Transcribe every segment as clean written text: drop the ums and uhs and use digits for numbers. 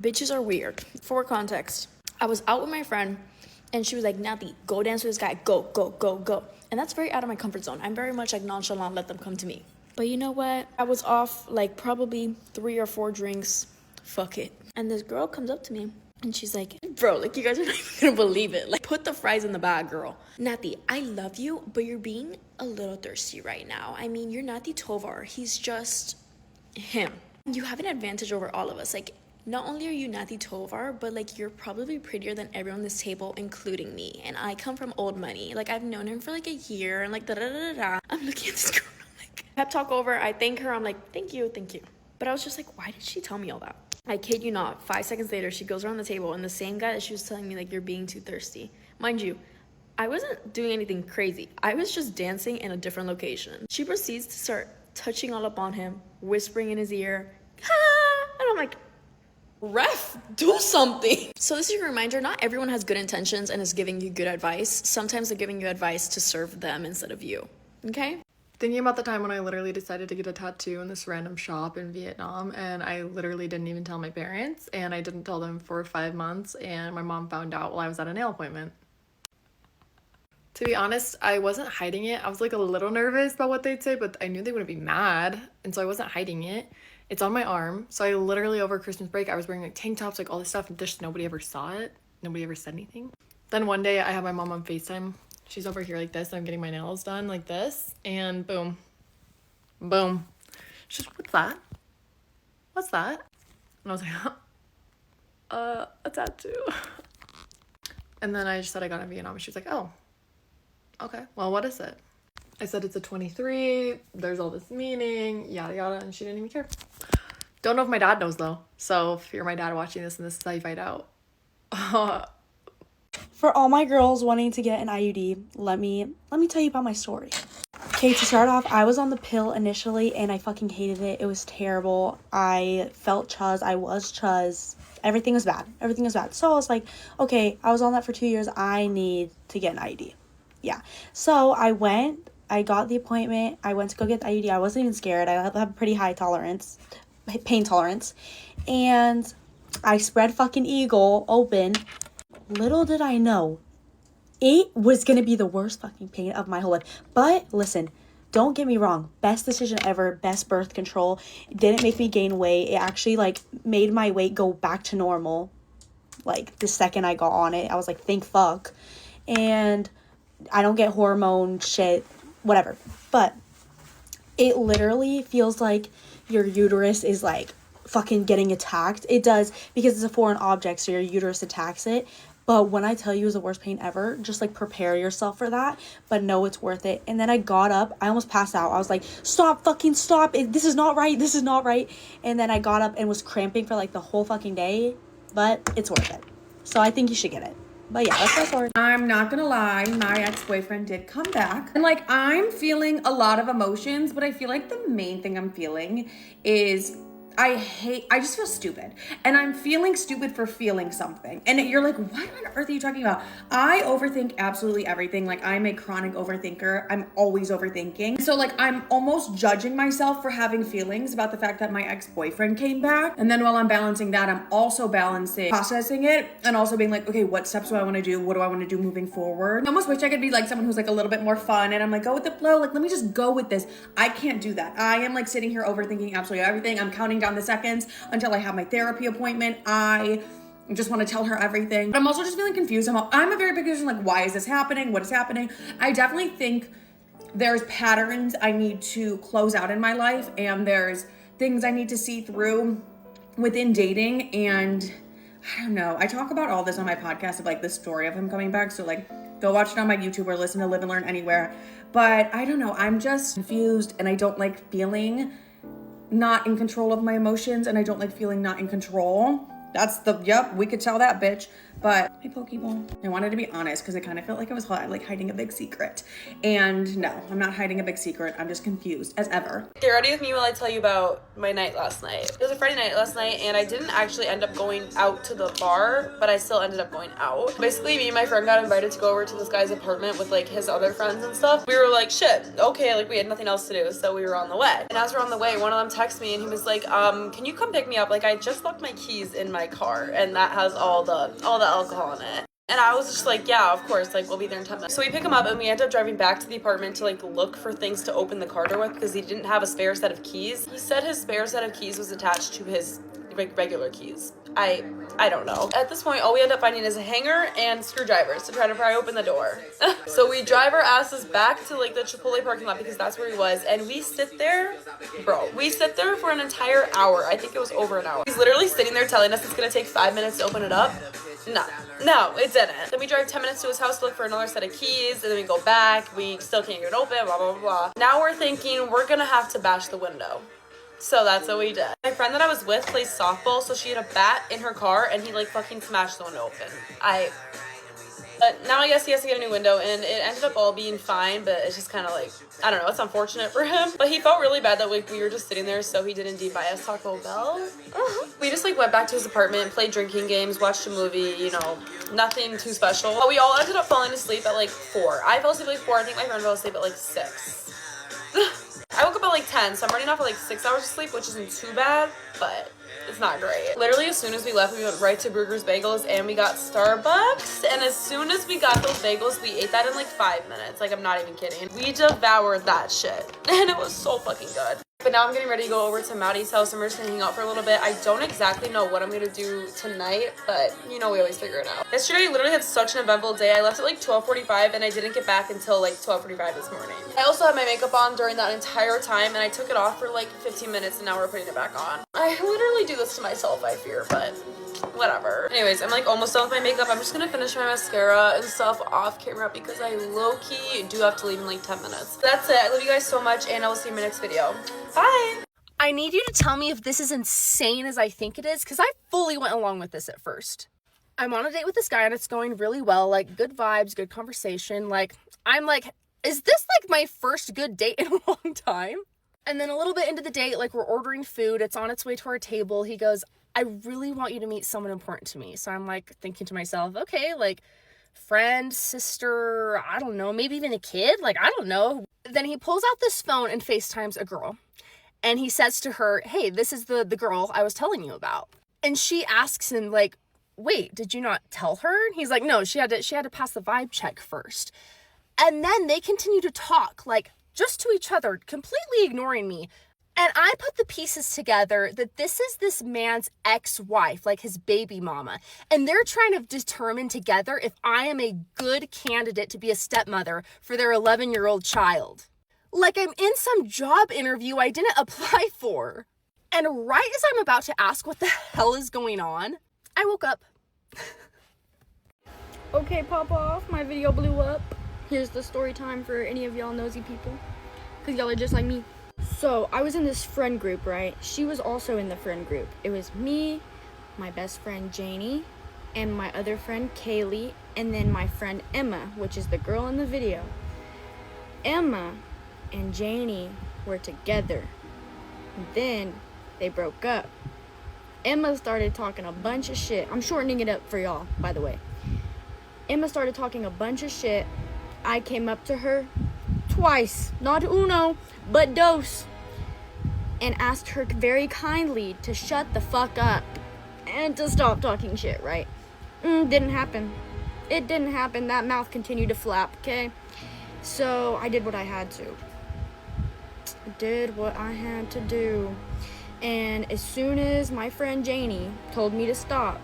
Bitches are weird. For context, I was out with my friend and she was like, Nathy, go dance with this guy. Go, go, go, go. And that's very out of my comfort zone. I'm very much like nonchalant, let them come to me. But you know what? I was off like probably 3 or 4 drinks. Fuck it. And this girl comes up to me and she's like, bro, like you guys are not even gonna believe it. Like, put the fries in the bag, girl. Nathy, I love you, but you're being a little thirsty right now. I mean, you're Nathy Tovar. He's just him. You have an advantage over all of us. Like, not only are you Nathy Tovar, but like you're probably prettier than everyone on this table, including me. And I come from old money. Like, I've known him for like a year and like da-da-da-da-da. I'm looking at this girl, I'm like, pep talk over, I thank her, I'm like, thank you, thank you. But I was just like, why did she tell me all that? I kid you not, 5 seconds later, she goes around the table and the same guy that she was telling me like, you're being too thirsty. Mind you, I wasn't doing anything crazy. I was just dancing in a different location. She proceeds to start touching all up on him, whispering in his ear, ah! And I'm like, ref, do something. So this is your reminder, not everyone has good intentions and is giving you good advice. Sometimes they're giving you advice to serve them instead of you, okay? Thinking about the time when I literally decided to get a tattoo in this random shop in Vietnam, and I literally didn't even tell my parents, and I didn't tell them for 5 months, and my mom found out while I was at a nail appointment. To be honest, I wasn't hiding it. I was like a little nervous about what they'd say, but I knew they wouldn't be mad, and so I wasn't hiding it. It's on my arm, so I literally over Christmas break, I was wearing like tank tops, like all this stuff, and just nobody ever saw it. Nobody ever said anything. Then one day I had my mom on FaceTime. She's over here like this, and I'm getting my nails done like this, and boom. Boom. She's like, what's that? What's that? And I was like, a tattoo. And then I just said I got it in Vietnam, and she was like, oh, okay, well, what is it? I said it's a 23, there's all this meaning, yada yada, and she didn't even care. Don't know if my dad knows though, so if you're my dad watching this and this is how you find out. For all my girls wanting to get an IUD, let me tell you about my story. Okay, to start off, I was on the pill initially and I fucking hated it. It was terrible. I felt chuzz. I was chuzz. Everything was bad. Everything was bad. So I was like, okay, I was on that for 2 years. I need to get an IUD. Yeah. So I got the appointment. I went to go get the IUD. I wasn't even scared. I have a pretty high pain tolerance. And I spread fucking Eagle open. Little did I know, it was going to be the worst fucking pain of my whole life. But listen, don't get me wrong. Best decision ever. Best birth control. It didn't make me gain weight. It actually like made my weight go back to normal. Like the second I got on it, I was like, thank fuck. And I don't get hormone shit, whatever. But it literally feels like your uterus is like fucking getting attacked. It does, because it's a foreign object, so your uterus attacks it. But when I tell you it was the worst pain ever, just like prepare yourself for that, but know it's worth it. And then I got up, I almost passed out. I was like, stop, fucking stop. This is not right. This is not right. And then I got up and was cramping for like the whole fucking day, but it's worth it. So I think you should get it. But yeah, that's my story. I'm not gonna lie, my ex-boyfriend did come back. And like, I'm feeling a lot of emotions, but I feel like the main thing I'm feeling is I just feel stupid. And I'm feeling stupid for feeling something. And you're like, what on earth are you talking about? I overthink absolutely everything. Like, I'm a chronic overthinker. I'm always overthinking. So like, I'm almost judging myself for having feelings about the fact that my ex-boyfriend came back. And then while I'm balancing that, I'm also balancing processing it and also being like, okay, what steps do I want to do? What do I want to do moving forward? I almost wish I could be like someone who's like a little bit more fun and I'm like, go with the flow. Like, let me just go with this. I can't do that. I am like sitting here overthinking absolutely everything. I'm counting down the seconds until I have my therapy appointment. I just want to tell her everything. But I'm also just feeling confused. I'm a very big person, like, why is this happening? What is happening? I definitely think there's patterns I need to close out in my life, and there's things I need to see through within dating. And I don't know. I talk about all this on my podcast of like the story of him coming back. So like, go watch it on my YouTube or listen to Live and Learn Anywhere. But I don't know. I'm just confused, and I don't like feeling not in control of my emotions, and I don't like feeling not in control. That's the, yep, we could tell that bitch. But hey, Pokeball. I wanted to be honest because I kind of felt like I was like hiding a big secret. And no, I'm not hiding a big secret. I'm just confused as ever. Get ready with me while I tell you about my night last night. It was a Friday night last night, and I didn't actually end up going out to the bar, but I still ended up going out. Basically, me and my friend got invited to go over to this guy's apartment with like his other friends and stuff. We were like, shit, okay, like we had nothing else to do, so we were on the way. And as we're on the way, one of them texted me and he was like, can you come pick me up? Like I just left my keys in my car, and that has all the alcohol in it. And I was just like, yeah, of course, like, we'll be there in 10 minutes. So we pick him up, and we end up driving back to the apartment to, like, look for things to open the car door with because he didn't have a spare set of keys. He said his spare set of keys was attached to his regular keys. I don't know. At this point, all we end up finding is a hanger and screwdrivers to try to pry open the door. So we drive our asses back to, like, the Chipotle parking lot because that's where he was, and we sit there, we sit there for an entire hour. I think it was over an hour. He's literally sitting there telling us it's gonna take 5 minutes to open it up. No, it didn't. Then we drive 10 minutes to his house to look for another set of keys, and then we go back. We still can't get it open, blah, blah, blah, blah. Now we're thinking we're gonna have to bash the window. So that's what we did. My friend that I was with plays softball, so she had a bat in her car, and he like fucking smashed the window open. But now I guess he has to get a new window, and it ended up all being fine, but it's just kind of like, I don't know, it's unfortunate for him. But he felt really bad that like we were just sitting there, so he did indeed buy us Taco Bell. We just like went back to his apartment, played drinking games, watched a movie, you know, nothing too special. But we all ended up falling asleep at like 4. I fell asleep at like 4, I think my friend fell asleep at like 6. I woke up at like 10, so I'm running off at like 6 hours of sleep, which isn't too bad, but it's not great. Literally, as soon as we left, we went right to Brugger's Bagels, and we got Starbucks, and as soon as we got those bagels, we ate that in like 5 minutes. Like, I'm not even kidding. We devoured that shit, and it was so fucking good. But now I'm getting ready to go over to Maddie's house, and we're just gonna hang out for a little bit. I don't exactly know what I'm gonna do tonight, but you know, we always figure it out. Yesterday, I literally had such an eventful day. I left at like 12:45, and I didn't get back until like 12:45 this morning. I also had my makeup on during that entire time, and I took it off for like 15 minutes, and now we're putting it back on. I literally do this to myself, I fear, but whatever. Anyways, I'm like almost done with my makeup. I'm just gonna finish my mascara and stuff off camera because I low-key do have to leave in like 10 minutes. That's it. I love you guys so much, and I will see you in my next video. Bye! I need you to tell me if this is insane as I think it is, because I fully went along with this at first. I'm on a date with this guy, and it's going really well. Like, good vibes, good conversation. Like, I'm like, is this like my first good date in a long time? And then a little bit into the date, like, we're ordering food. It's on its way to our table. He goes, I really want you to meet someone important to me. So I'm like thinking to myself, okay, like friend, sister, I don't know, maybe even a kid, like, I don't know. Then he pulls out this phone and FaceTimes a girl. And he says to her, hey, this is the girl I was telling you about. And she asks him, like, wait, did you not tell her? And he's like, no, she had to pass the vibe check first. And then they continue to talk, like, just to each other, completely ignoring me. And I put the pieces together that this is this man's ex-wife, like his baby mama. And they're trying to determine together if I am a good candidate to be a stepmother for their 11-year-old child. Like I'm in some job interview I didn't apply for. And right as I'm about to ask what the hell is going on, I woke up. Okay, pop off. My video blew up. Here's the story time for any of y'all nosy people, because y'all are just like me. So, I was in this friend group, right? She was also in the friend group. It was me, my best friend Janie, and my other friend Kaylee, and then my friend Emma, which is the girl in the video. Emma and Janie were together. Then they broke up. Emma started talking a bunch of shit. I'm shortening it up for y'all, by the way. Emma started talking a bunch of shit. I came up to her twice, not uno, but dos, and asked her very kindly to shut the fuck up and to stop talking shit, right? Didn't happen. It didn't happen. That mouth continued to flap, okay? So I did what I had to. And as soon as my friend Janie told me to stop,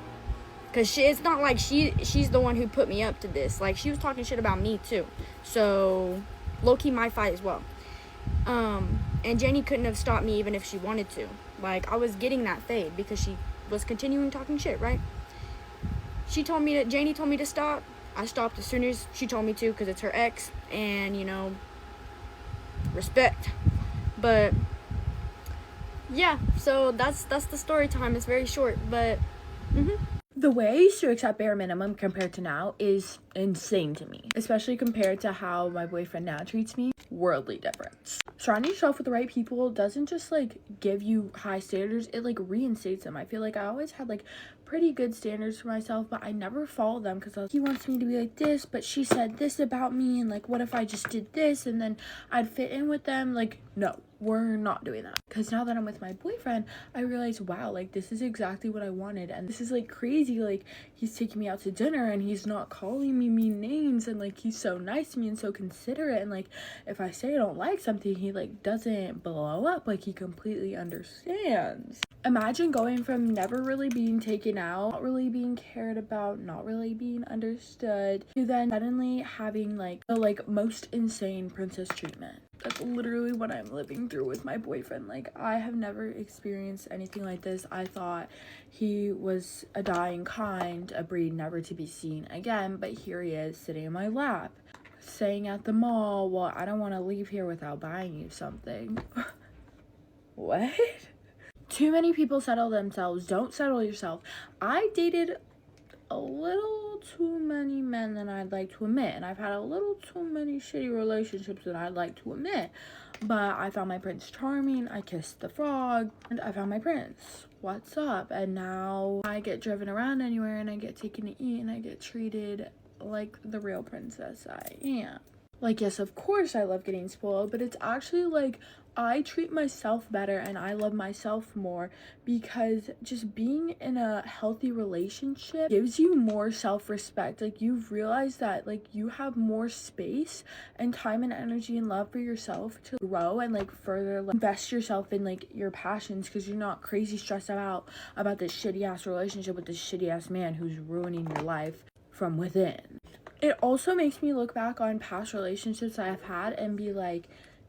because it's not like she's the one who put me up to this. Like, she was talking shit about me, too. So, low-key my fight as well. And Janie couldn't have stopped me even if she wanted to. Like, I was getting that fade because she was continuing talking shit, right? Janie told me to stop. I stopped as soon as she told me to because it's her ex. And, you know, respect. But, yeah, so that's the story time. It's very short, but, The way I used to accept bare minimum compared to now is insane to me, especially compared to how my boyfriend now treats me. Worldly difference. Surrounding yourself with the right people doesn't just like give you high standards, it like reinstates them. I feel like I always had like pretty good standards for myself, but I never followed them because like, he wants me to be like this, but she said this about me, and like what if I just did this and then I'd fit in with them? Like, no, we're not doing that. Because now that I'm with my boyfriend, I realize, wow, like this is exactly what I wanted, and this is like crazy. Like, he's taking me out to dinner and he's not calling me mean names, and like he's so nice to me and so considerate, and like if I say I don't like something, he like doesn't blow up, like he completely understands. Imagine going from never really being taken out, not really being cared about, not really being understood, to then suddenly having like the like most insane princess treatment. That's literally what I'm living through with my boyfriend. Like, I have never experienced anything like this. I thought he was a dying kind, a breed never to be seen again, but here he is sitting in my lap, saying at the mall, well, I don't want to leave here without buying you something. What? Too many people settle themselves. Don't settle yourself. I dated a little too many men than I'd like to admit, and I've had a little too many shitty relationships than I'd like to admit, but I found my prince charming. I kissed the frog, and I found my prince. What's up? And now I get driven around anywhere, and I get taken to eat, and I get treated like the real princess I am. Like, yes, of course I love getting spoiled, but it's actually like I treat myself better and I love myself more, because just being in a healthy relationship gives you more self-respect. Like, you've realized that like you have more space and time and energy and love for yourself to grow and like further like, invest yourself in like your passions, because you're not crazy stressed out about this shitty ass relationship with this shitty ass man who's ruining your life from within. It also makes me look back on past relationships I've had and be like,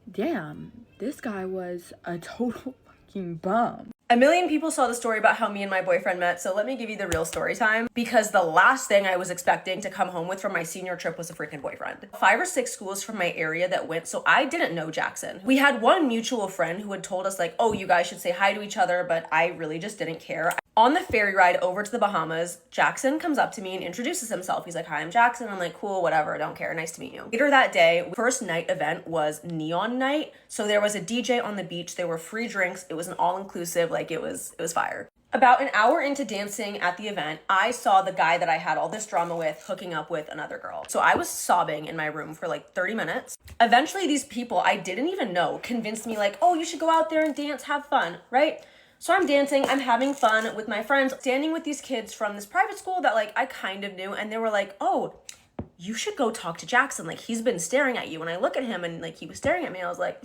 damn, this guy was a total fucking bum. A million people saw the story about how me and my boyfriend met, so let me give you the real story time, because the last thing I was expecting to come home with from my senior trip was a freaking boyfriend. 5 or 6 schools from my area that went, so I didn't know Jackson. We had one mutual friend who had told us like, oh, you guys should say hi to each other, but I really just didn't care. On the ferry ride over to the Bahamas, Jackson comes up to me and introduces himself. He's like, hi, I'm Jackson. I'm like, cool, whatever, don't care, nice to meet you. Later that day, first night event was neon night. So there was a DJ on the beach, there were free drinks, it was an all-inclusive, like it was fire. About an hour into dancing at the event, I saw the guy that I had all this drama with hooking up with another girl. So I was sobbing in my room for like 30 minutes. Eventually these people I didn't even know convinced me like, oh, you should go out there and dance, have fun, right? So I'm dancing, I'm having fun with my friends, standing with these kids from this private school that like I kind of knew, and they were like, oh, you should go talk to Jackson, like he's been staring at you. And I look at him and like he was staring at me, I was like,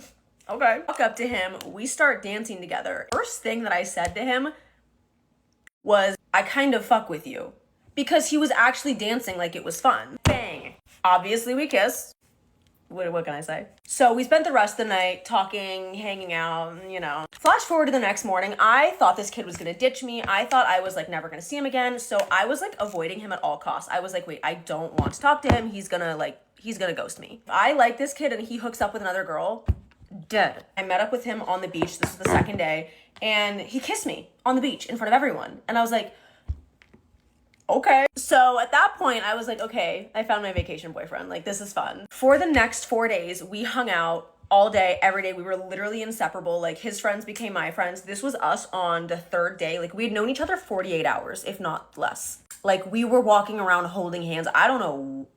okay. Walk up to him, we start dancing together. First thing that I said to him was, I kind of fuck with you, because he was actually dancing like it was fun. Bang. Obviously we kissed. What can I say? So we spent the rest of the night talking, hanging out, you know. Flash forward to the next morning, I thought this kid was gonna ditch me. I thought I was like never gonna see him again. So I was like avoiding him at all costs. I was like, wait, I don't want to talk to him. He's gonna ghost me. I like this kid and he hooks up with another girl. Dead. I met up with him on the beach. This was the second day. And he kissed me on the beach in front of everyone. And I was like, okay. So at that point, I was like, okay, I found my vacation boyfriend. Like, this is fun. For the next 4 days, we hung out all day, every day. We were literally inseparable. Like, his friends became my friends. This was us on the 3rd day. Like, we had known each other 48 hours, if not less. Like, we were walking around holding hands. I don't know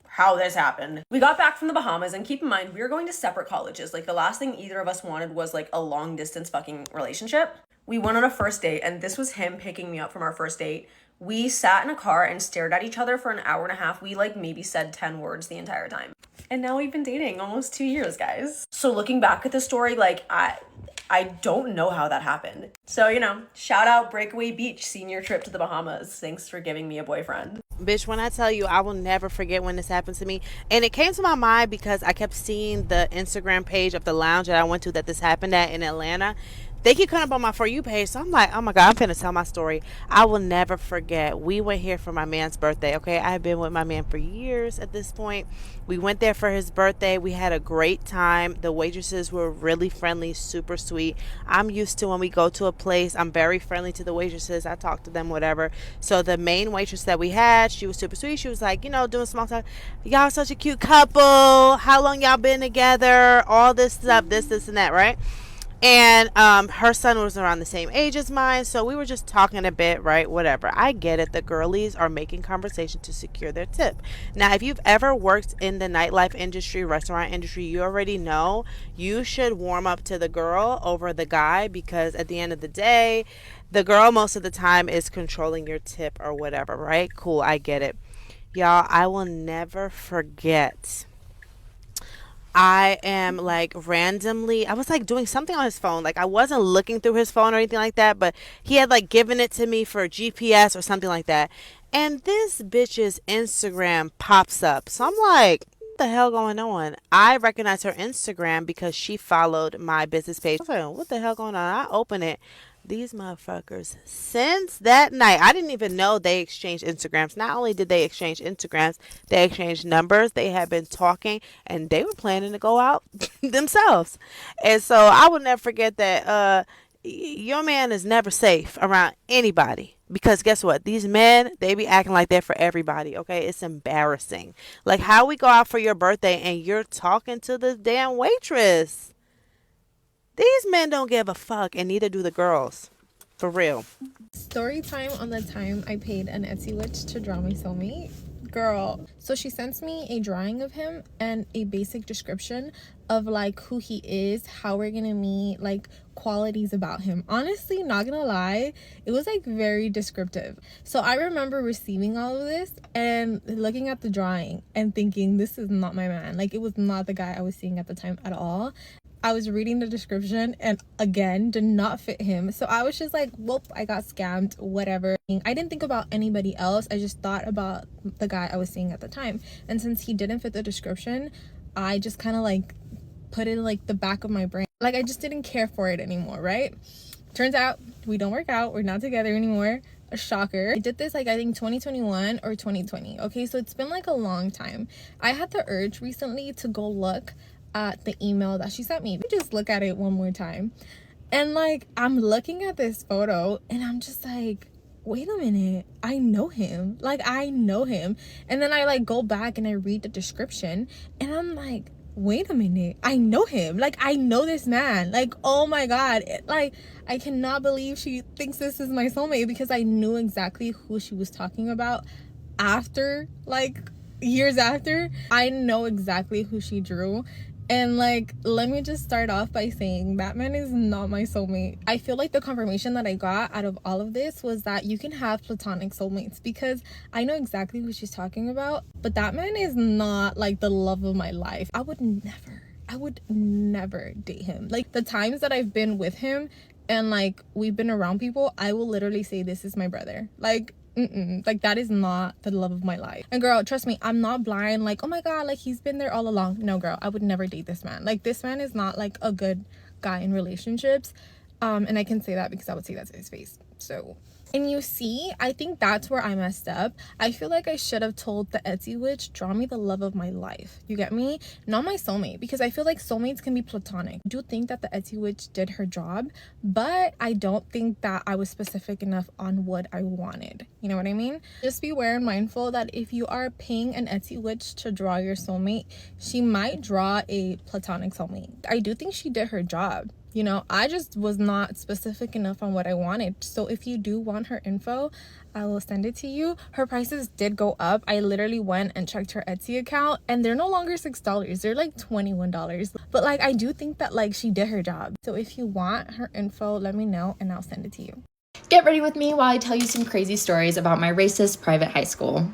how this happened. We got back from the Bahamas, and keep in mind, we were going to separate colleges. Like, the last thing either of us wanted was like a long distance fucking relationship. We went on a first date, and this was him picking me up from our first date. We sat in a car and stared at each other for an hour and a half. We like maybe said 10 words the entire time. And now we've been dating almost 2 years, guys. So looking back at the story, like I don't know how that happened. So, you know, shout out Breakaway Beach senior trip to the Bahamas. Thanks for giving me a boyfriend. Bitch, when I tell you, I will never forget when this happened to me. And it came to my mind because I kept seeing the Instagram page of the lounge that I went to that this happened at in Atlanta. They keep coming up on my For You page. So I'm like, oh my God, I'm finna tell my story. I will never forget. We went here for my man's birthday, okay? I've been with my man for years at this point. We went there for his birthday. We had a great time. The waitresses were really friendly, super sweet. I'm used to when we go to a place, I'm very friendly to the waitresses. I talk to them, whatever. So the main waitress that we had, she was super sweet. She was like, doing small talk. Y'all such a cute couple. How long y'all been together? All this stuff, this, and that, right? And her son was around the same age as mine, so we were just talking a bit, right? Whatever. I get it. The girlies are making conversation to secure their tip. Now, if you've ever worked in the nightlife industry, restaurant industry, you already know you should warm up to the girl over the guy, because at the end of the day, the girl most of the time is controlling your tip or whatever, right? Cool, I get it. Y'all, I will never forget. I am like randomly, I was like doing something on his phone. Like I wasn't looking through his phone or anything like that, but he had like given it to me for GPS or something like that. And this bitch's Instagram pops up. So I'm like, what the hell going on? I recognize her Instagram because she followed my business page. I was like, what the hell going on? I open it. These motherfuckers, since that night, I didn't even know they exchanged Instagrams. Not only did they exchange Instagrams, they exchanged numbers. They had been talking and they were planning to go out themselves. And so I will never forget that your man is never safe around anybody. Because guess what? These men, they be acting like that for everybody, okay? It's embarrassing. Like how we go out for your birthday and you're talking to the damn waitress. These men don't give a fuck, and neither do the girls. For real. Story time on the time I paid an Etsy witch to draw my soulmate. Girl, so she sends me a drawing of him and a basic description of like who he is, how we're gonna meet, like qualities about him. Honestly, not gonna lie, it was like very descriptive. So I remember receiving all of this and looking at the drawing and thinking, this is not my man. Like it was not the guy I was seeing at the time at all. I was reading the description and again did not fit him. So I was just like, whoop, I got scammed, whatever. I didn't think about anybody else. I just thought about the guy I was seeing at the time. And since he didn't fit the description, I just kind of like put it in like the back of my brain. Like I just didn't care for it anymore, right? Turns out we don't work out. We're not together anymore. A shocker. I did this like I think 2021 or 2020. Okay, so it's been like a long time. I had the urge recently to go look at the email that she sent me. Just look at it one more time. And like I'm looking at this photo and I'm just like, wait a minute, I know him. Like I know him. And then I like go back and I read the description and I'm like, wait a minute, I know him. Like I know this man. Like oh my god, like I cannot believe she thinks this is my soulmate, because I knew exactly who she was talking about after, like years after. I know exactly who she drew. And like, let me just start off by saying that man is not my soulmate. I feel like the confirmation that I got out of all of this was that you can have platonic soulmates, because I know exactly who she's talking about, but that man is not like the love of my life. I would never date him. Like the times that I've been with him and like we've been around people, I will literally say this is my brother. Like like that is not the love of my life. And girl, trust me, I'm not blind like, oh my god, like he's been there all along. No girl, I would never date this man. Like this man is not like a good guy in relationships, and I can say that because I would say that to his face. So, and you see, I think that's where I messed up. I feel like I should have told the Etsy witch, draw me the love of my life. You get me? Not my soulmate, because I feel like soulmates can be platonic. I do think that the Etsy witch did her job, but I don't think that I was specific enough on what I wanted. You know what I mean? Just be aware and mindful that if you are paying an Etsy witch to draw your soulmate, she might draw a platonic soulmate. I do think she did her job. You know, I just was not specific enough on what I wanted. So if you do want her info, I will send it to you. Her prices did go up. I literally went and checked her Etsy account and they're no longer $6. They're like $21. But like, I do think that like she did her job. So if you want her info, let me know and I'll send it to you. Get ready with me while I tell you some crazy stories about my racist private high school.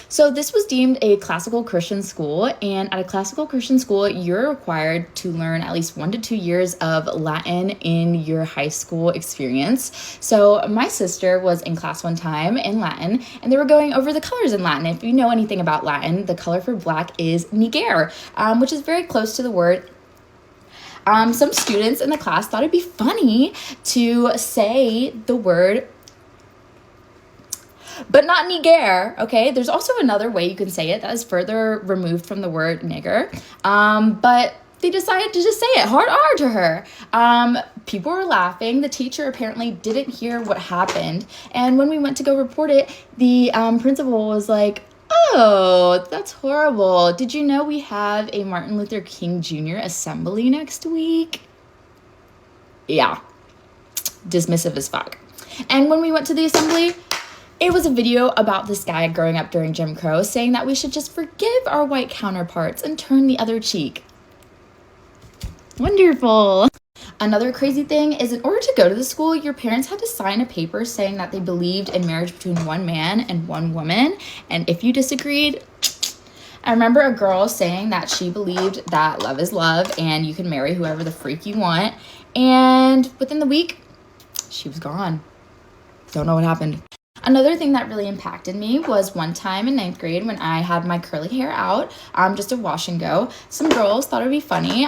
So this was deemed a classical Christian school, and at a classical Christian school, you're required to learn at least 1 to 2 years of Latin in your high school experience. So my sister was in class one time in Latin, and they were going over the colors in Latin. If you know anything about Latin, the color for black is niger, which is very close to the word Some students in the class thought it'd be funny to say the word, but not nigger, okay? There's also another way you can say it that is further removed from the word nigger, but they decided to just say it hard R to her. People were laughing. The teacher apparently didn't hear what happened, and when we went to go report it, the principal was like, "Oh, that's horrible. Did you know we have a Martin Luther King Jr. assembly next week?" Yeah, dismissive as fuck. And when we went to the assembly, it was a video about this guy growing up during Jim Crow saying that we should just forgive our white counterparts and turn the other cheek. Wonderful. Another crazy thing is, in order to go to the school, your parents had to sign a paper saying that they believed in marriage between one man and one woman. And if you disagreed, I remember a girl saying that she believed that love is love and you can marry whoever the freak you want. And within the week, she was gone. Don't know what happened. Another thing that really impacted me was one time in 9th grade when I had my curly hair out, just a wash and go. Some girls thought it would be funny,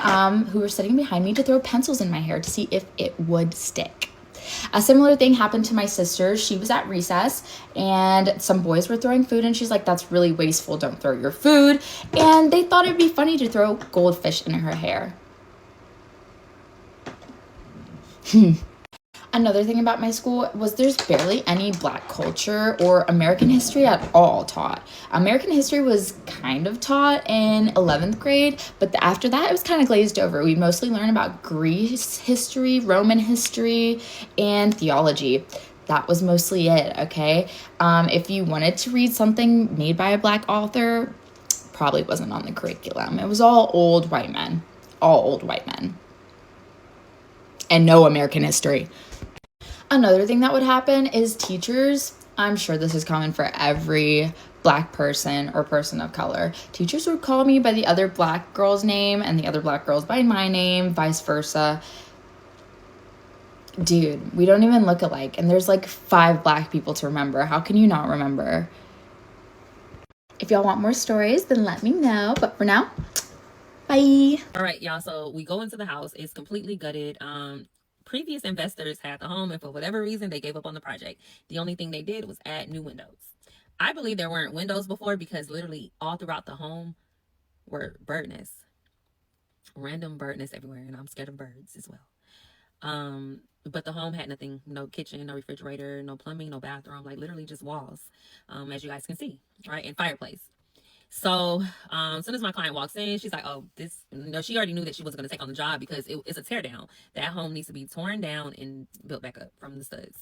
who were sitting behind me, to throw pencils in my hair to see if it would stick. A similar thing happened to my sister. She was at recess and some boys were throwing food and she's like, "That's really wasteful. Don't throw your food." And they thought it'd be funny to throw goldfish in her hair. Another thing about my school was there's barely any Black culture or American history at all taught. American history was kind of taught in 11th grade, but after that it was kind of glazed over. We mostly learned about Greece history, Roman history, and theology. That was mostly it, okay? If you wanted to read something made by a Black author, probably wasn't on the curriculum. It was all old white men. All old white men. And no American history. Another thing that would happen is teachers, I'm sure this is common for every Black person or person of color, teachers would call me by the other Black girl's name and the other Black girls by my name, vice versa. Dude, we don't even look alike, and there's like 5 Black people to remember. How can you not remember? If y'all want more stories, then let me know. But for now, bye. All right, y'all. So we go into the house. It's completely gutted. Previous investors had the home, and for whatever reason, they gave up on the project. The only thing they did was add new windows. I believe there weren't windows before because literally all throughout the home were bird nests. Random bird nests everywhere, and I'm scared of birds as well. But the home had nothing, no kitchen, no refrigerator, no plumbing, no bathroom, like literally just walls, as you guys can see, right? And fireplace. So as soon as my client walks in, she's like, "Oh, this," she already knew that she wasn't going to take on the job because it's a tear down. That home needs to be torn down and built back up from the studs.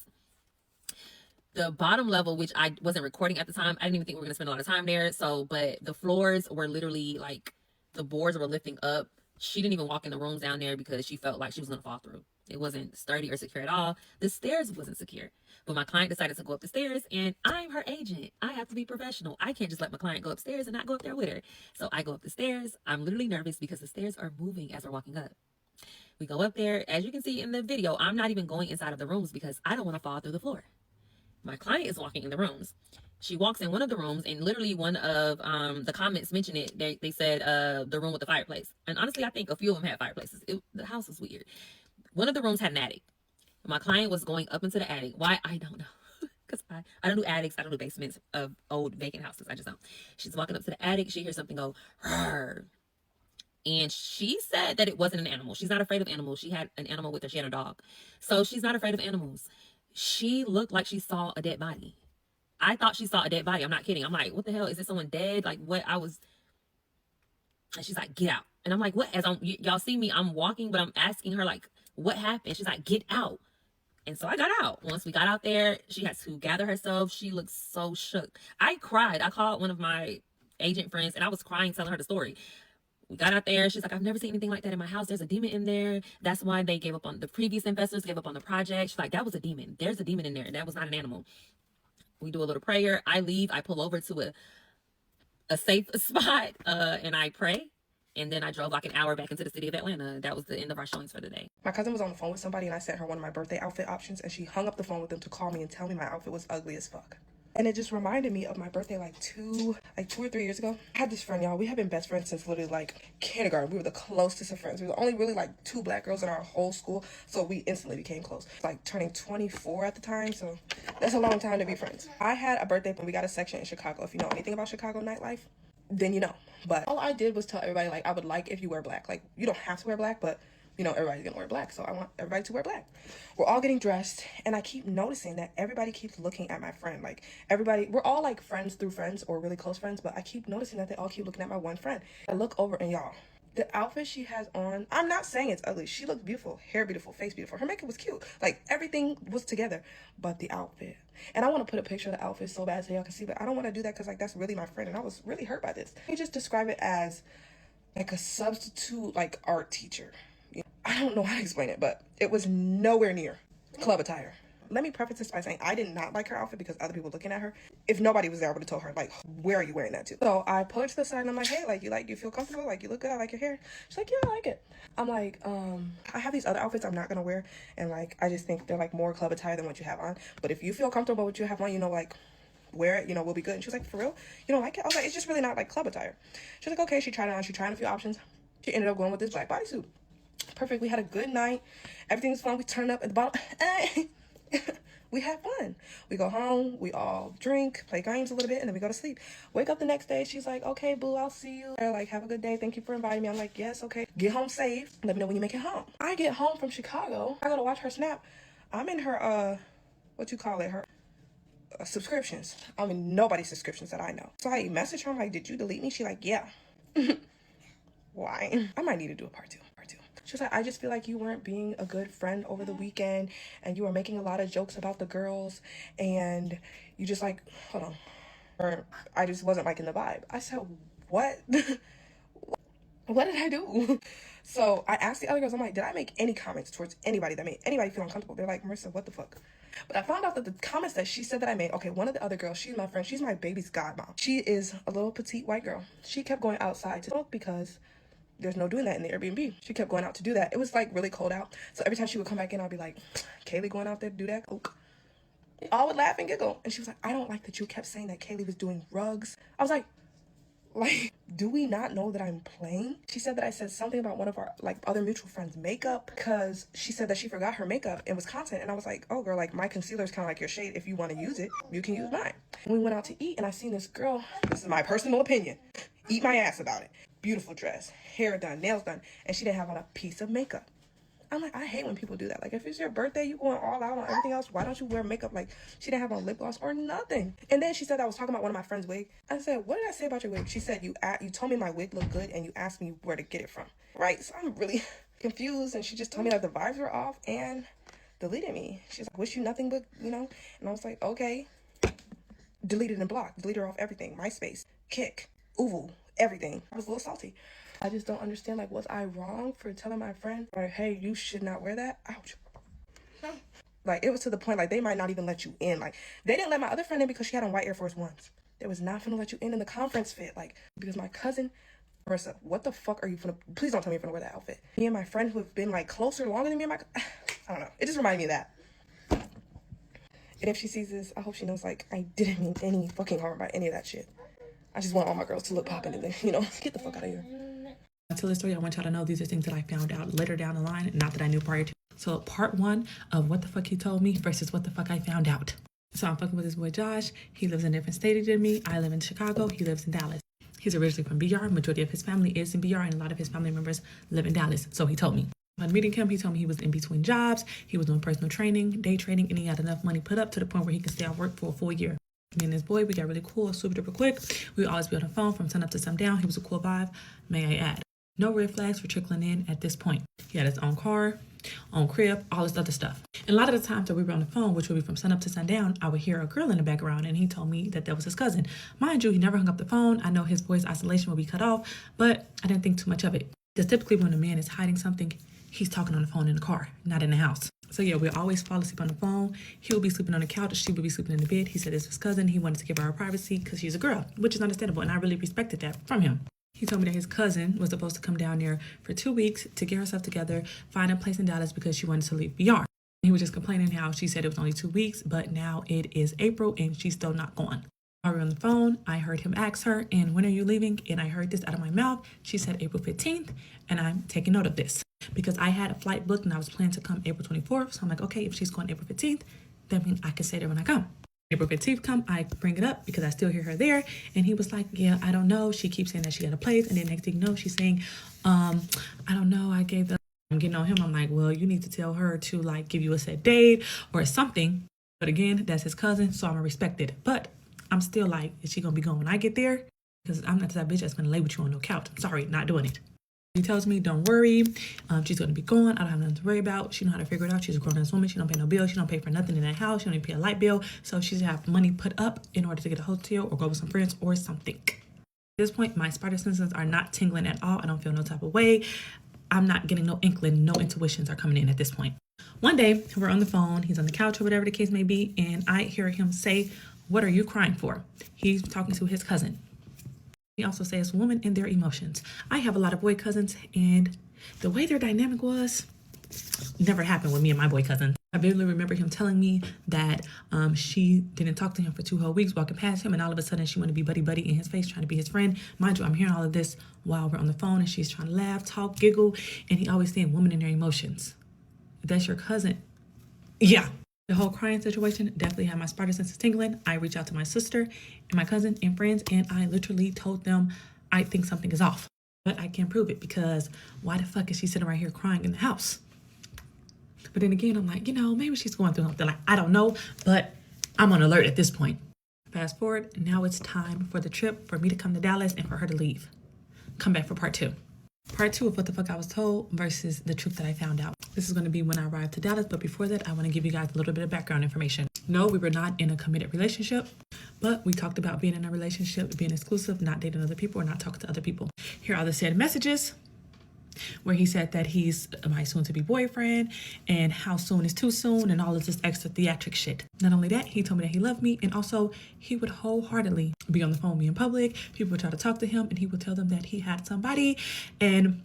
The bottom level, which I wasn't recording at the time, I didn't even think we were going to spend a lot of time there. So, but the floors were literally like, the boards were lifting up. She didn't even walk in the rooms down there because she felt like she was going to fall through. It wasn't sturdy or secure at all. The stairs wasn't secure. But my client decided to go up the stairs, and I'm her agent. I have to be professional. I can't just let my client go upstairs and not go up there with her. So I go up the stairs. I'm literally nervous because the stairs are moving as we're walking up. We go up there. As you can see in the video, I'm not even going inside of the rooms because I don't want to fall through the floor. My client is walking in the rooms. She walks in one of the rooms, and literally one of the comments mentioned it. They said the room with the fireplace. And honestly, I think a few of them had fireplaces. The house was weird. One of the rooms had an attic. My client was going up into the attic. Why? I don't know. Because I don't do attics. I don't do basements of old vacant houses. I just don't. She's walking up to the attic. She hears something go, "Rrr." And she said that it wasn't an animal. She's not afraid of animals. She had an animal with her. She had a dog. So she's not afraid of animals. She looked like she saw a dead body. I thought she saw a dead body. I'm not kidding. I'm like, what the hell? Is this someone dead? Like, what? And she's like, "Get out." And I'm like, what? As y'all see me, I'm walking, but I'm asking her, like, what happened? She's like, "Get out." And so I got out. Once we got out there, she had to gather herself. She looked so shook. I cried. I called one of my agent friends and I was crying, telling her the story. We got out there. She's like, "I've never seen anything like that in my house. There's a demon in there. That's why they gave up on the previous investors, gave up on the project." She's like, "That was a demon. There's a demon in there. That was not an animal." We do a little prayer. I leave. I pull over to a safe spot and I pray. And then I drove like an hour back into the city of Atlanta. That was the end of our showings for the day. My cousin was on the phone with somebody and I sent her one of my birthday outfit options and she hung up the phone with them to call me and tell me my outfit was ugly as fuck. And it just reminded me of my birthday like two or 3 years ago. I had this friend, y'all. We have been best friends since literally like kindergarten. We were the closest of friends. We were only really like 2 black girls in our whole school. So we instantly became close. Like turning 24 at the time. So that's a long time to be friends. I had a birthday when we got a section in Chicago. If you know anything about Chicago nightlife, then you know. But all I did was tell everybody, like, I would like if you wear black. Like, you don't have to wear black, but you know, everybody's gonna wear black, so I want everybody to wear black. We're all getting dressed, and I keep noticing that everybody keeps looking at my friend. Like, everybody, we're all like friends through friends or really close friends, but I keep noticing that they all keep looking at my one friend. I look over, and y'all, the outfit she has on, I'm not saying it's ugly. She looked beautiful, hair beautiful, face beautiful. Her makeup was cute. Like, everything was together, but the outfit. And I want to put a picture of the outfit so bad so y'all can see, but I don't want to do that because, like, that's really my friend, and I was really hurt by this. You just describe it as like a substitute, like, art teacher. I don't know how to explain it, but it was nowhere near club attire. Let me preface this by saying I did not like her outfit because other people were looking at her. If nobody was there, I would have told her, like, where are you wearing that to? So I pulled her to the side and I'm like, hey, like, you feel comfortable? Like, you look good? I like your hair. She's like, yeah, I like it. I'm like, I have these other outfits I'm not going to wear. And, like, I just think they're, like, more club attire than what you have on. But if you feel comfortable with what you have on, you know, like, wear it, you know, we'll be good. And she was like, for real? You don't like it? I was like, it's just really not, like, club attire. She was like, okay. She tried it on. She tried a few options. She ended up going with this black bodysuit. Perfect. We had a good night. Everything was fun. We turned up at the bottom. We had fun. We go home. We all drink, play games a little bit, and then we go to sleep. Wake up the next day. She's like, okay, boo, I'll see you. They're like, have a good day. Thank you for inviting me. I'm like, yes, okay. Get home safe. Let me know when you make it home. I get home from Chicago. I go to watch her snap. I'm in her, her subscriptions. I'm in nobody's subscriptions that I know. So I message her. I'm like, did you delete me? She like, yeah. Why? I might need to do a part two. She was like, I just feel like you weren't being a good friend over the weekend and you were making a lot of jokes about the girls and you just like, hold on. Or I just wasn't liking the vibe. I said, what? What did I do? So I asked the other girls, I'm like, did I make any comments towards anybody that made anybody feel uncomfortable? They're like, Marissa, what the fuck? But I found out that the comments that she said that I made, okay, one of the other girls, she's my friend. She's my baby's godmom. She is a little petite white girl. She kept going outside to smoke because there's no doing that in the Airbnb. She kept going out to do that. It was like really cold out. So every time she would come back in, I'd be like, Kaylee going out there to do that? Coke. All would laugh and giggle. And she was like, I don't like that you kept saying that Kaylee was doing rugs. I was like, do we not know that I'm playing? She said that I said something about one of our like other mutual friends' makeup because she said that she forgot her makeup in Wisconsin. And I was like, oh girl, like my concealer is kind of like your shade. If you want to use it, you can use mine. And we went out to eat and I seen this girl, this is my personal opinion, eat my ass about it. Beautiful dress, hair done, nails done, and she didn't have on a piece of makeup. I'm like, I hate when people do that. Like, if it's your birthday, you going all out on everything else. Why don't you wear makeup? Like, she didn't have on lip gloss or nothing. And then she said I was talking about one of my friend's wig. I said, what did I say about your wig? She said, you told me my wig looked good and you asked me where to get it from. Right? So I'm really confused. And she just told me that the vibes were off and deleted me. She's like, wish you nothing but, you know. And I was like, okay. Deleted and blocked. Deleted her off everything. MySpace, Kick, Uvu, everything. I was a little salty. I just don't understand, like, was I wrong for telling my friend, like, hey, you should not wear that? Ouch. Like, it was to the point, like, they might not even let you in. Like, they didn't let my other friend in because she had on white Air Force Ones. They was not finna let you in the conference fit. Like, because my cousin, Marissa, what the fuck are you finna, please don't tell me you're finna wear that outfit. Me and my friend who have been, like, closer, longer than me and my, I don't know. It just reminded me of that. And if she sees this, I hope she knows, like, I didn't mean any fucking harm by any of that shit. I just want all my girls to look popping and then, you know, get the fuck out of here. I tell this story, I want y'all to know these are things that I found out later down the line, not that I knew prior to. So part one of what the fuck he told me versus what the fuck I found out. So I'm fucking with this boy Josh. He lives in a different state than me. I live in Chicago. He lives in Dallas. He's originally from BR. Majority of his family is in BR, and a lot of his family members live in Dallas. So he told me. When meeting him, he told me he was in between jobs. He was doing personal training, day trading, and he had enough money put up to the point where he could stay off work for a full year. Me and this boy, we got really cool, super duper quick. We would always be on the phone from sun up to sundown. He was a cool vibe, may I add. No red flags were trickling in at this point. He had his own car, own crib, all this other stuff. And a lot of the times that we were on the phone, which would be from sun up to sundown, I would hear a girl in the background, and he told me that was his cousin. Mind you, he never hung up the phone. I know his voice isolation will be cut off, but I didn't think too much of it. Because typically when a man is hiding something, he's talking on the phone in the car, not in the house. So yeah, we always fall asleep on the phone. He would be sleeping on the couch. She would be sleeping in the bed. He said it's his cousin. He wanted to give her her privacy because she's a girl, which is understandable. And I really respected that from him. He told me that his cousin was supposed to come down there for 2 weeks to get herself together, find a place in Dallas because she wanted to leave BR. He was just complaining how she said it was only 2 weeks, but now it is April and she's still not gone. While we were on the phone, I heard him ask her, and when are you leaving? And I heard this out of my mouth. She said April 15th, and I'm taking note of this because I had a flight booked and I was planning to come April 24th. So I'm like, okay, if she's going April 15th, that means I can stay there when I come. April 15th come, I bring it up because I still hear her there. And he was like, yeah, I don't know. She keeps saying that she got a place. And then next thing you know, she's saying, I don't know. I'm getting on him. I'm like, well, you need to tell her to like give you a set date or something. But again, that's his cousin, so I'm gonna respect it. But I'm still like, is she gonna be going when I get there? Because I'm not that bitch that's gonna lay with you on no couch. I'm sorry, not doing it. He tells me, don't worry, she's gonna be gone. I don't have nothing to worry about. She know how to figure it out. She's a grown-ass woman. She don't pay no bill. She don't pay for nothing in that house. She don't even pay a light bill. So she's have money put up in order to get a hotel or go with some friends or something. At this point, my spider senses are not tingling at all. I don't feel no type of way. I'm not getting no inkling. No intuitions are coming in at this point. One day, we're on the phone. He's on the couch or whatever the case may be. And I hear him say, what are you crying for? He's talking to his cousin. He also says women and their emotions. I have a lot of boy cousins, and the way their dynamic was never happened with me and my boy cousin. I vividly remember him telling me that she didn't talk to him for 2 whole weeks, walking past him, and all of a sudden she wanted to be buddy in his face, trying to be his friend. Mind you, I'm hearing all of this while we're on the phone, and she's trying to laugh, talk, giggle, and he always saying women and their emotions. If that's your cousin, yeah. The whole crying situation definitely had my spider senses tingling. I reached out to my sister and my cousin and friends, and I literally told them I think something is off. But I can't prove it because why the fuck is she sitting right here crying in the house? But then again, I'm like, maybe she's going through something. Like, I don't know, but I'm on alert at this point. Fast forward, now it's time for the trip for me to come to Dallas and for her to leave. Come back for part 2. Part 2 of what the fuck I was told versus the truth that I found out. This is going to be when I arrived to Dallas, but before that, I want to give you guys a little bit of background information. No, we were not in a committed relationship, but we talked about being in a relationship, being exclusive, not dating other people, or not talking to other people. Here are the said messages where he said that he's my soon-to-be boyfriend and how soon is too soon and all of this extra theatric shit. Not only that, he told me that he loved me, and also he would wholeheartedly be on the phone with me in public. People would try to talk to him, and he would tell them that he had somebody, and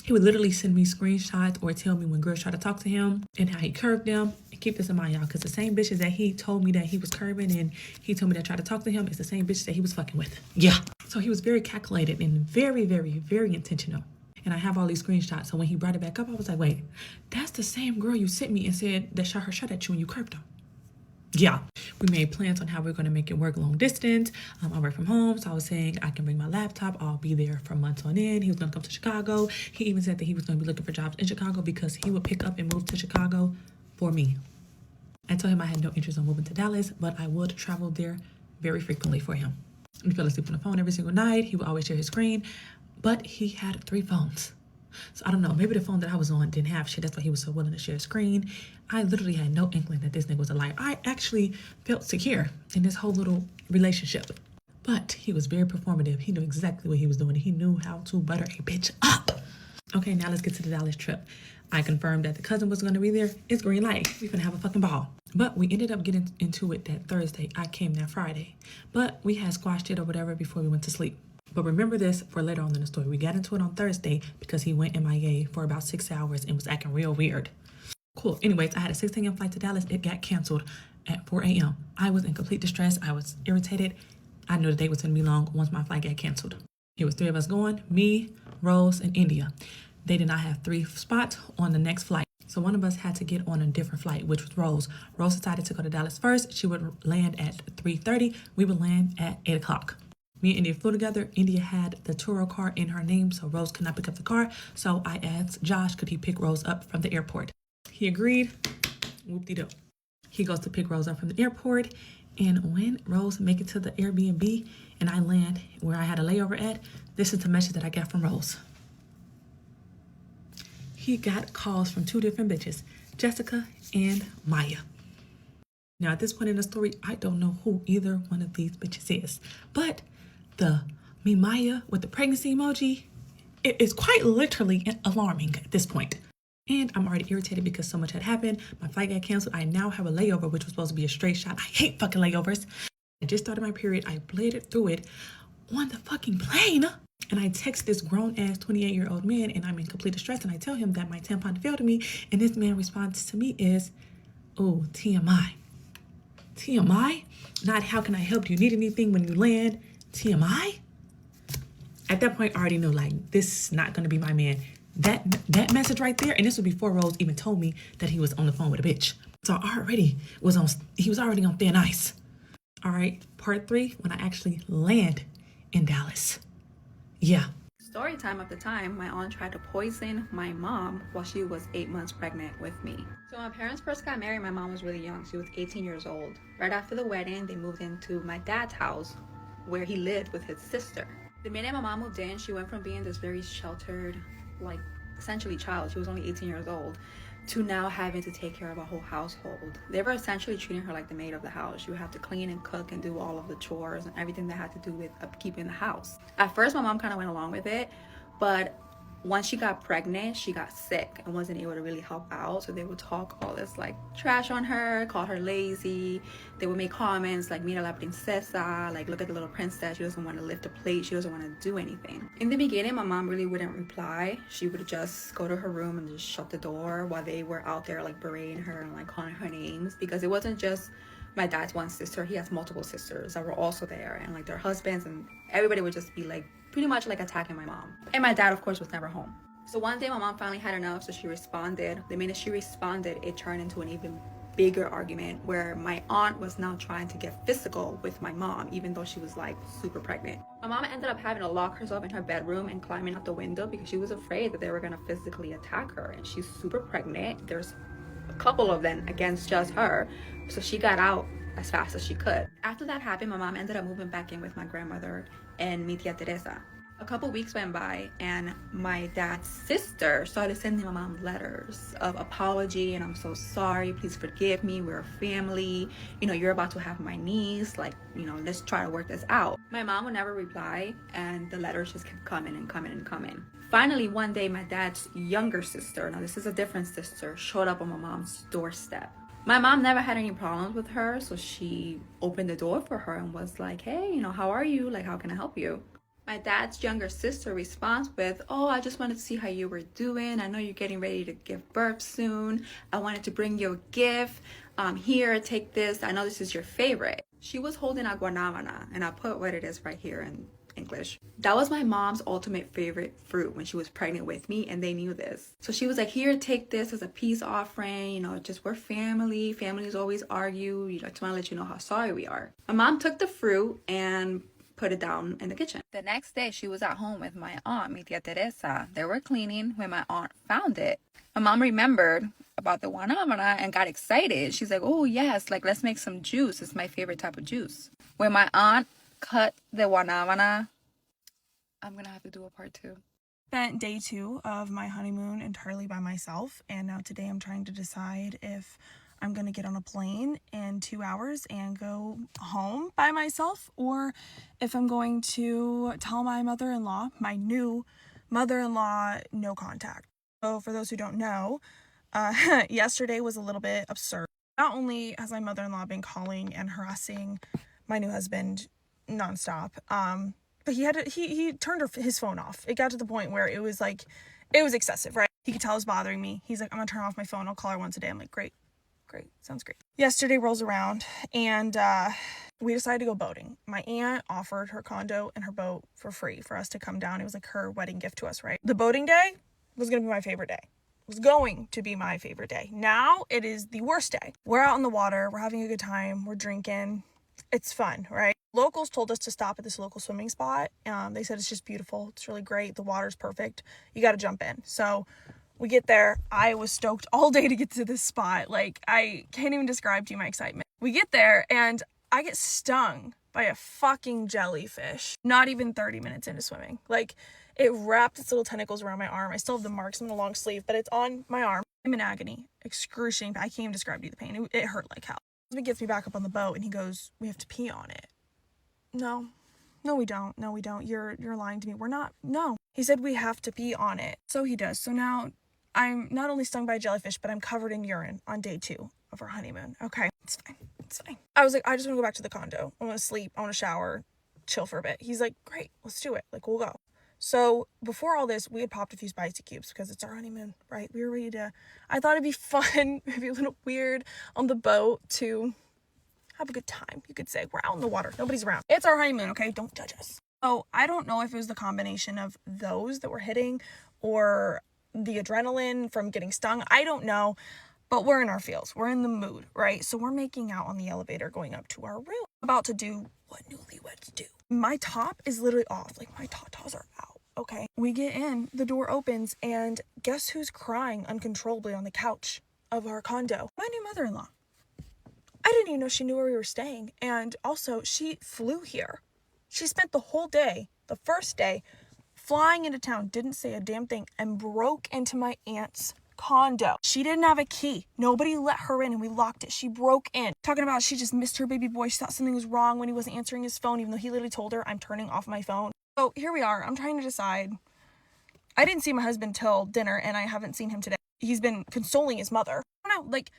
he would literally send me screenshots or tell me when girls try to talk to him and how he curved them. And keep this in mind, y'all, because the same bitches that he told me that he was curving and he told me that tried to talk to him is the same bitch that he was fucking with. Yeah. So he was very calculated and very, very, very intentional. And I have all these screenshots. So when he brought it back up, I was like, wait, that's the same girl you sent me and said that shot her shot at you when you curved her. Yeah. We made plans on how we're going to make it work long distance. I work from home, so I was saying I can bring my laptop. I'll be there for months on end. He was going to come to Chicago. He even said that he was going to be looking for jobs in Chicago because he would pick up and move to Chicago for me. I told him I had no interest in moving to Dallas, but I would travel there very frequently for him. We fell asleep on the phone every single night. He would always share his screen, but he had 3 phones. So I don't know, maybe the phone that I was on didn't have shit. That's why he was so willing to share a screen. I literally had no inkling that this nigga was a liar. I actually felt secure in this whole little relationship. But he was very performative. He knew exactly what he was doing. He knew how to butter a bitch up. Okay, now let's get to the Dallas trip. I confirmed that the cousin was going to be there. It's green light. We're going to have a fucking ball. But we ended up getting into it that Thursday. I came that Friday. But we had squashed it or whatever before we went to sleep. But remember this for later on in the story. We got into it on Thursday because he went MIA for about 6 hours and was acting real weird. Cool. Anyways, I had a 6 a.m. flight to Dallas. It got canceled at 4 a.m. I was in complete distress. I was irritated. I knew the date was going to be long once my flight got canceled. It was 3 of us going, me, Rose, and India. They did not have 3 spots on the next flight. So one of us had to get on a different flight, which was Rose. Rose decided to go to Dallas first. She would land at 3:30. We would land at 8 o'clock. Me and India flew together. India had the Turo car in her name, so Rose could not pick up the car. So I asked Josh, could he pick Rose up from the airport? He agreed. Whoop-de-doo. He goes to pick Rose up from the airport. And when Rose make it to the Airbnb and I land where I had a layover at, this is the message that I got from Rose. He got calls from 2 different bitches, Jessica and Maya. Now, at this point in the story, I don't know who either one of these bitches is. But the me Maya with the pregnancy emoji, it is quite literally alarming at this point. And I'm already irritated because so much had happened. My flight got canceled. I now have a layover, which was supposed to be a straight shot. I hate fucking layovers. I just started my period. I bladed through it on the fucking plane. And I text this grown-ass 28-year-old man, and I'm in complete distress. And I tell him that my tampon failed me. And this man responds to me is, Oh, TMI. TMI? Not how can I help you? Need anything when you land? TMI? At that point, I already knew, like, this is not going to be my man. That message right there, and this was before Rose even told me that he was on the phone with a bitch. So he was already on thin ice. All right, part 3, when I actually land in Dallas. Yeah. Story time of the time my aunt tried to poison my mom while she was 8 months pregnant with me. So when my parents first got married, my mom was really young. She was 18 years old. Right after the wedding, they moved into my dad's house where he lived with his sister. The minute my mom moved in, she went from being this very sheltered, like essentially child, she was only 18 years old, to now having to take care of a whole household. They were essentially treating her like the maid of the house. She would have to clean and cook and do all of the chores and everything that had to do with upkeeping the house. At first, my mom kind of went along with it, but once she got pregnant, she got sick and wasn't able to really help out. So they would talk all this like trash on her, call her lazy. They would make comments like, mira la princesa, like, look at the little princess. She doesn't want to lift a plate. She doesn't want to do anything. In the beginning, my mom really wouldn't reply. She would just go to her room and just shut the door while they were out there like berating her and like calling her names, because it wasn't just my dad's one sister. He has multiple sisters that were also there, and like their husbands, and everybody would just be like pretty much like attacking my mom. And my dad, of course, was never home. So one day my mom finally had enough, so she responded. The minute she responded, it turned into an even bigger argument where my aunt was now trying to get physical with my mom, even though she was like super pregnant. My mom ended up having to lock herself in her bedroom and climbing out the window because she was afraid that they were gonna physically attack her. And she's super pregnant. There's a couple of them against just her. So she got out as fast as she could. After that happened, my mom ended up moving back in with my grandmother and mi tia Teresa. A couple weeks went by and my dad's sister started sending my mom letters of apology and I'm so sorry, please forgive me, we're a family, you know, you're about to have my niece, like, you know, let's try to work this out. My mom would never reply and the letters just kept coming and coming and coming. Finally, one day my dad's younger sister, now this is a different sister, showed up on my mom's doorstep. My mom never had any problems with her, so she opened the door for her and was like, hey, you know, how are you? Like, how can I help you? My dad's younger sister responds with, oh, I just wanted to see how you were doing. I know you're getting ready to give birth soon. I wanted to bring you a gift. Here, take this. I know this is your favorite. She was holding a guanábana, and I put what it is right here in English. That was my mom's ultimate favorite fruit when she was pregnant with me, and they knew this. So she was like, here, take this as a peace offering, you know, just we're family. Families always argue. You know, I just want to let you know how sorry we are. My mom took the fruit and put it down in the kitchen. The next day, she was at home with my aunt, mi tia Teresa. They were cleaning when my aunt found it. My mom remembered about the guanábana and got excited. She's like, oh yes, like let's make some juice. It's my favorite type of juice. When my aunt cut the guanábana, I'm gonna have to do a part 2. Spent day 2 of my honeymoon entirely by myself, and now today I'm trying to decide if I'm gonna get on a plane in 2 hours and go home by myself, or if I'm going to tell my mother-in-law, my new mother-in-law, no contact. So for those who don't know, yesterday was a little bit absurd. Not only has my mother-in-law been calling and harassing my new husband nonstop, but he turned his phone off. It got to the point where it was excessive, right? He could tell it was bothering me. He's like, I'm gonna turn off my phone. I'll call her once a day. I'm like, great, sounds great. Yesterday rolls around and we decided to go boating. My aunt offered her condo and her boat for free for us to come down. It was like her wedding gift to us, right? The boating day was gonna be my favorite day. Was going to be my favorite day. Now it is the worst day. We're out on the water, we're having a good time, we're drinking. It's fun, right? Locals told us to stop at this local swimming spot. They said it's just beautiful. It's really great. The water's perfect. You got to jump in. So we get there. I was stoked all day to get to this spot. Like, I can't even describe to you my excitement. We get there and I get stung by a fucking jellyfish. Not even 30 minutes into swimming. Like, it wrapped its little tentacles around my arm. I still have the marks in the long sleeve, but it's on my arm. I'm in agony. Excruciating. I can't even describe to you the pain. It hurt like hell. He gets me back up on the boat and he goes, we have to pee on it. No, we don't. You're lying to me. We're not. No. He said we have to pee on it. So he does. So now I'm not only stung by a jellyfish, but I'm covered in urine on day 2 of our honeymoon. Okay, it's fine. I was like, I just want to go back to the condo. I want to sleep. I want to shower, chill for a bit. He's like, great, let's do it. Like, we'll go. So before all this, we had popped a few spicy cubes because it's our honeymoon, right? We were ready to, I thought it'd be fun, maybe a little weird on the boat to have a good time. You could say we're out in the water. Nobody's around. It's our honeymoon, okay? Don't judge us. So I don't know if it was the combination of those that were hitting or the adrenaline from getting stung. I don't know, but we're in our feels. We're in the mood, right? So we're making out on the elevator going up to our room. About to do what newlyweds do. My top is literally off. Like my tatas are out. Okay. We get in, the door opens, and guess who's crying uncontrollably on the couch of our condo? My new mother-in-law. I didn't even know she knew where we were staying. And also, she flew here. She spent the whole day, the first day, flying into town, didn't say a damn thing, and broke into my aunt's condo. She didn't have a key. Nobody let her in, and we locked it. She broke in. Talking about she just missed her baby boy. She thought something was wrong when he wasn't answering his phone, even though he literally told her, I'm turning off my phone. So here we are. I'm trying to decide. I didn't see my husband till dinner, and I haven't seen him today. He's been consoling his mother. I don't know, like,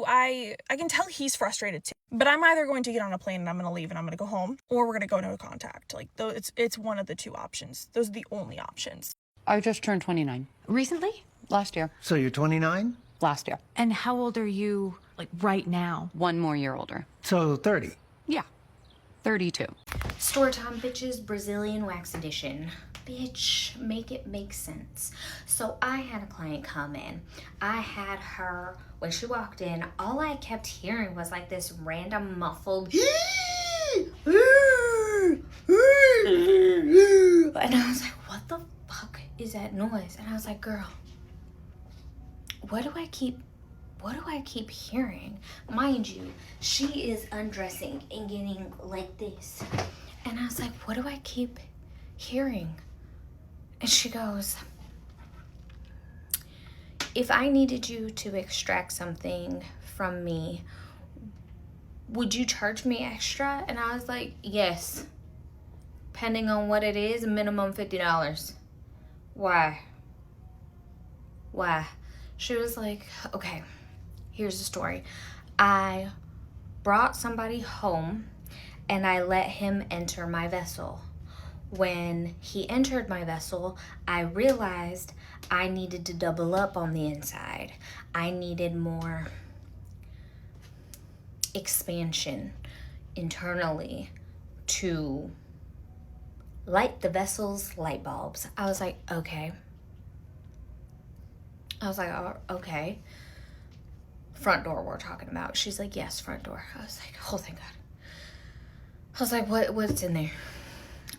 I can tell he's frustrated too. But I'm either going to get on a plane and I'm going to leave and I'm going to go home, or we're going to go no contact. Like, though it's one of the two options. Those are the only options. I just turned 29. Recently? Last year. So you're 29? Last year. And how old are you, like, right now? 1 more year older. So 30? Yeah. 32. Storytime, bitches, Brazilian wax edition. Bitch, make it make sense. So I had a client come in. I had her, when she walked in, all I kept hearing was like this random muffled and I was like, what the fuck is that noise? And I was like, girl, what do I keep hearing? Mind you, she is undressing and getting like this. And I was like, what do I keep hearing? And she goes, if I needed you to extract something from me, would you charge me extra? And I was like, yes. Depending on what it is, minimum $50. Why? She was like, okay, here's the story. I brought somebody home and I let him enter my vessel. When he entered my vessel, I realized I needed to double up on the inside. I needed more expansion internally to light the vessel's light bulbs. I was like, okay. Oh, okay. Front door we're talking about. She's like, yes, front door. I was like, oh, thank God. I was like, what's in there?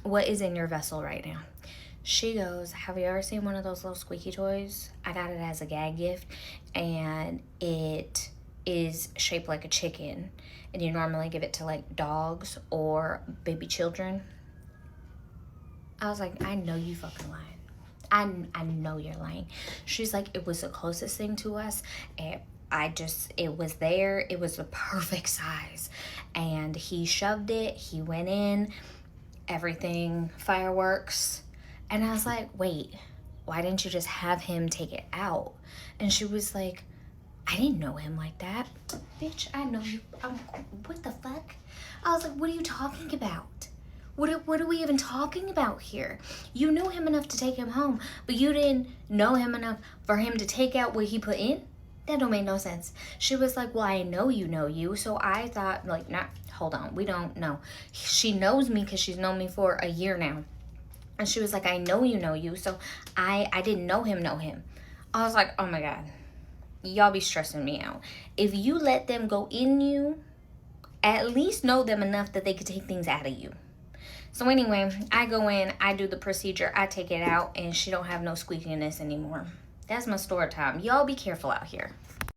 What is in your vessel right now? She goes, have you ever seen one of those little squeaky toys? I got it as a gag gift, and it is shaped like a chicken, and you normally give it to like dogs or baby children. I was like, I know you fucking lying. I know you're lying. She's like, it was the closest thing to us, and it was there. It was the perfect size, and he shoved it. He went in. Everything, fireworks. And I was like, wait, why didn't you just have him take it out? And she was like, I didn't know him like that. Bitch, I know you. What the fuck? I was like, what are you talking about? What are we even talking about here? You knew him enough to take him home, but you didn't know him enough for him to take out what he put in? That don't make no sense. She was like, well, I know you. So I thought, like, nah, hold on. We don't know. She knows me because she's known me for a year now. And she was like, I know you. So I didn't know him. I was like, oh my God. Y'all be stressing me out. If you let them go in you, at least know them enough that they could take things out of you. So anyway, I go in, I do the procedure, I take it out, and she don't have no squeakiness anymore. That's my story time. Y'all be careful out here.